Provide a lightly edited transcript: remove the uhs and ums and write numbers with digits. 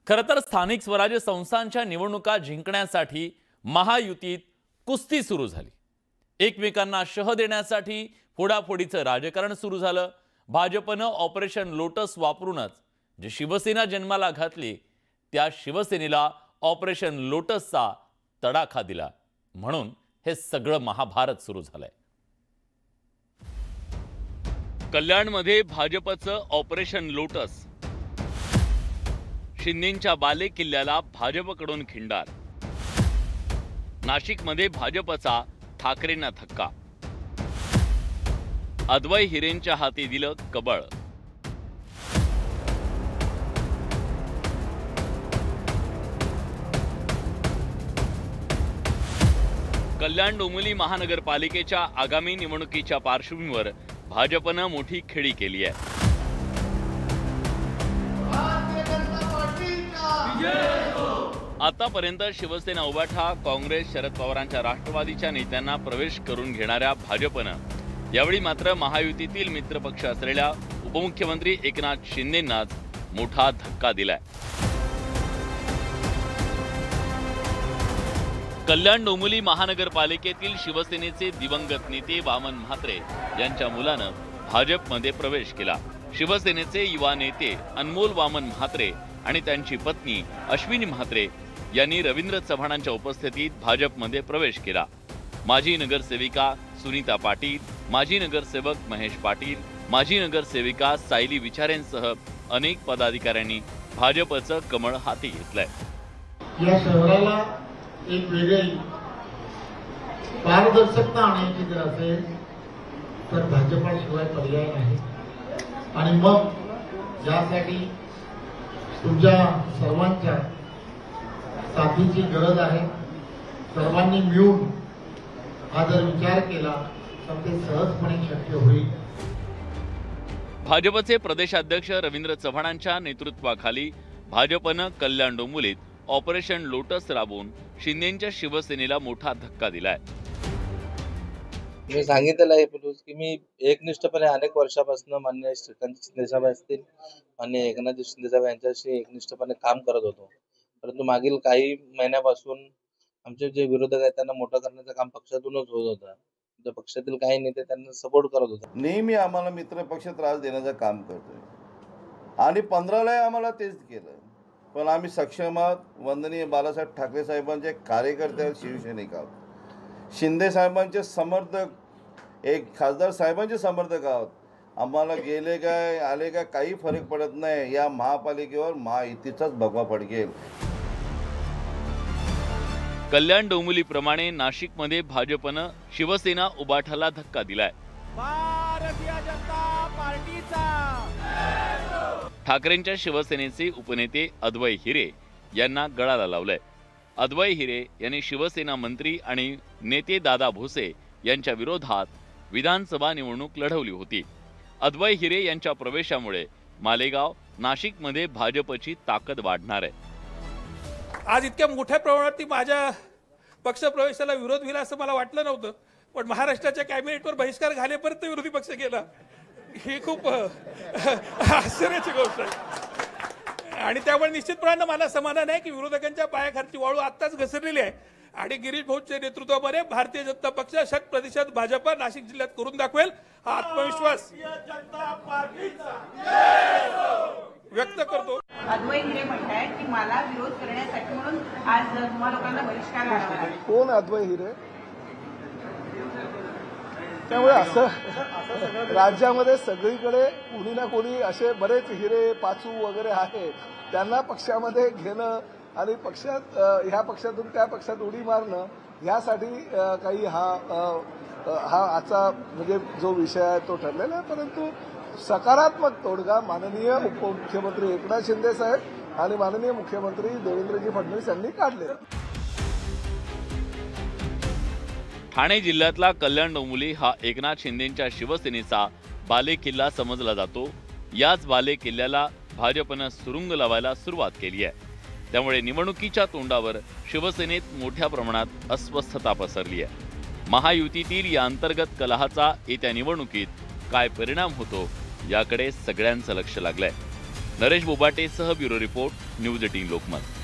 खरं तर स्थानिक स्वराज्य संस्थांच्या निवडणुका जिंकण्यासाठी महायुतीत कुस्ती सुरू झाली। एकमेकांना शह देण्यासाठी फोडाफोडीचं राजकारण सुरू झालं। भाजपनं ऑपरेशन लोटस वापरूनच जे शिवसेना जन्माला घातली त्या शिवसेनेला ऑपरेशन लोटसचा तडाखा दिला, म्हणून हे सगळं महाभारत सुरू झालंय। कल्याणमध्ये भाजपचं ऑपरेशन लोटस, शिंदेंच्या बाले किल्ल्याला भाजपकडून खिंडार। नाशिकमध्ये भाजपचा ठाकरेंना धक्का, अद्वै हिरेंच्या हाती दिलं कबळ। कल्याण डोंबिवली महानगरपालिकेच्या आगामी निवडणुकीच्या पार्श्वभूमीवर भाजपनं मोठी खेळी केली आहे। आतापर्यंत शिवसेना उभाठा, काँग्रेस, शरद पवारांच्या राष्ट्रवादीच्या नेत्यांना प्रवेश करून घेणाऱ्या भाजपनं यावेळी मात्र महायुतीतील मित्रपक्ष असलेल्या उपमुख्यमंत्री एकनाथ शिंदेंनाच मोठा धक्का दिलाय। कल्याण डोंबिवली महानगरपालिकेतील शिवसेनेचे दिवंगत नेते वामन म्हात्रे यांच्या मुलानं भाजपमध्ये प्रवेश केला। शिवसेनेचे युवा नेते अनमोल वामन म्हात्रे आणि त्यांची पत्नी अश्विनी म्हात्रे यांनी रवींद्र चव्हाणांच्या उपस्थितीत भाजपमध्ये प्रवेश केला। माजी नगरसेविका सुनीता पाटील, माजी नगरसेवक महेश पाटील, माजी नगरसेविका सायली विचारेंसह अनेक पदाधिकाऱ्यांनी भाजपचं कमळ हाती घेतलंय। या शहराला एक वेगळी पारदर्शकता आणायची जर असेल तर भाजपाशिवाय पर्याय नाही। आणि मग यासाठी तुमच्या सर्वांच्या साथीची गरज आहे। सर्वांनी मिळून हा जर विचार केला तर ते सहजपणे शक्य होईल। भाजपचे प्रदेशाध्यक्ष रवींद्र चव्हाणांच्या नेतृत्वाखाली भाजपनं कल्याण डोंबिवलीत ऑपरेशन लोटस राबवून शिंदेंच्या शिवसेनेला मोठा धक्का दिलाय। मी सांगितलेलं आहे की मी एकनिष्ठपणे अनेक वर्षापासून माननीय श्रीकांत शिंदेसाहेब असतील, माननीय एकनाथ शिंदेसाहेब यांच्याशी एकनिष्ठपणे काम करत होतो। परंतु मागील काही महिन्यापासून आमचे जे विरोधक आहेत त्यांना मोठं करण्याचं काम पक्षातूनच होत होतं। त्या पक्षातील काही नेते त्यांना सपोर्ट करत होते। नेहमी आम्हाला मित्रपक्ष त्रास देण्याचं काम करतोय आणि 15ला आम्हाला तेच केलं, पण आम्ही सक्षम आहोत। वंदनीय बाळासाहेब ठाकरे साहेबांचे कार्यकर्ते, शिवसैनिक आहोत, शिंदे साहेबांचे समर्थक, एक खासदार साहेबांचे समर्थक आहोत। आम्हाला गेले काय आले काय काही फरक पडत नाही। या महापालिकेवर महायुतीचाच भगवा फडकेल। कल्याण डोंबिवलीप्रमाणे नाशिकमध्ये भाजपनं शिवसेना उभाठाला धक्का दिलाय। भारतीय जनता पार्टीचा ठाकरेंच्या शिवसेनेचे उपनेते अद्वै हिरे यांना गळाला लावलंय। अद्वै हिरे यांनी शिवसेना मंत्री आणि नेते दादा भोसे यांच्या विरोधात विधानसभा निवडणूक लढवली होती। अद्वै हिरे यांच्या प्रवेशामुळे मालेगाव, नाशिकमध्ये भाजपची ताकद वाढणार आहे। आज इतक्या मोठ्या प्रमाणात माझ्या पक्षप्रवेशाला विरोध होईल असं मला वाटलं नव्हतं, पण महाराष्ट्राच्या कॅबिनेटवर बहिष्कार घालेपर्यंत विरोधी पक्ष गेला, ही खूप आश्चर्याची गोष्ट आहे। आणि त्यामुळे निश्चितपणे मला समाधान आहे की विरोधकांच्या पायाखालची वाळू आत्ताच घसरलेली आहे आणि गिरीश भाऊच्या नेतृत्वामध्ये भारतीय जनता पक्ष 100% भाजप नाशिक जिल्ह्यात करून दाखवेल, हा आत्मविश्वास व्यक्त करतो। अद्वै हिरे म्हणतायत की मला विरोध करण्यासाठी म्हणून आज तुम्हा लोकांना बहिष्कार घालावा लागला। कोण अद्वै हिरे? त्यामुळे असं राज्यामध्ये सगळीकडे कोणी ना कोणी असे बरेच हिरे पाचू वगैरे आहे, त्यांना पक्षामध्ये घेणं आणि पक्षात ह्या पक्षातून त्या पक्षात उडी मारणं यासाठी काही हा आजचा म्हणजे जो विषय आहे तो ठरलेला आहे। परंतु सकारात्मक तोडगा माननीय उपमुख्यमंत्री एकनाथ शिंदे साहेब आणि माननीय मुख्यमंत्री देवेंद्रजी फडणवीस यांनी काढले। ठाणे जिल्ह्यातला कल्याण डोंबिवली हा एकनाथ शिंदेंच्या शिवसेनेचा बाले किल्ला समजला जातो। याच बाले किल्ल्याला भाजपनं सुरुंग लावायला सुरुवात केली आहे। त्यामुळे निवडणुकीच्या तोंडावर शिवसेनेत मोठ्या प्रमाणात अस्वस्थता पसरली आहे। महायुतीतील या अंतर्गत कलहाचा येत्या निवडणुकीत काय परिणाम होतो याकडे सगळ्यांचं लक्ष लागलंय। नरेश बोबाटेसह ब्युरो रिपोर्ट, न्यूज 18 लोकमत.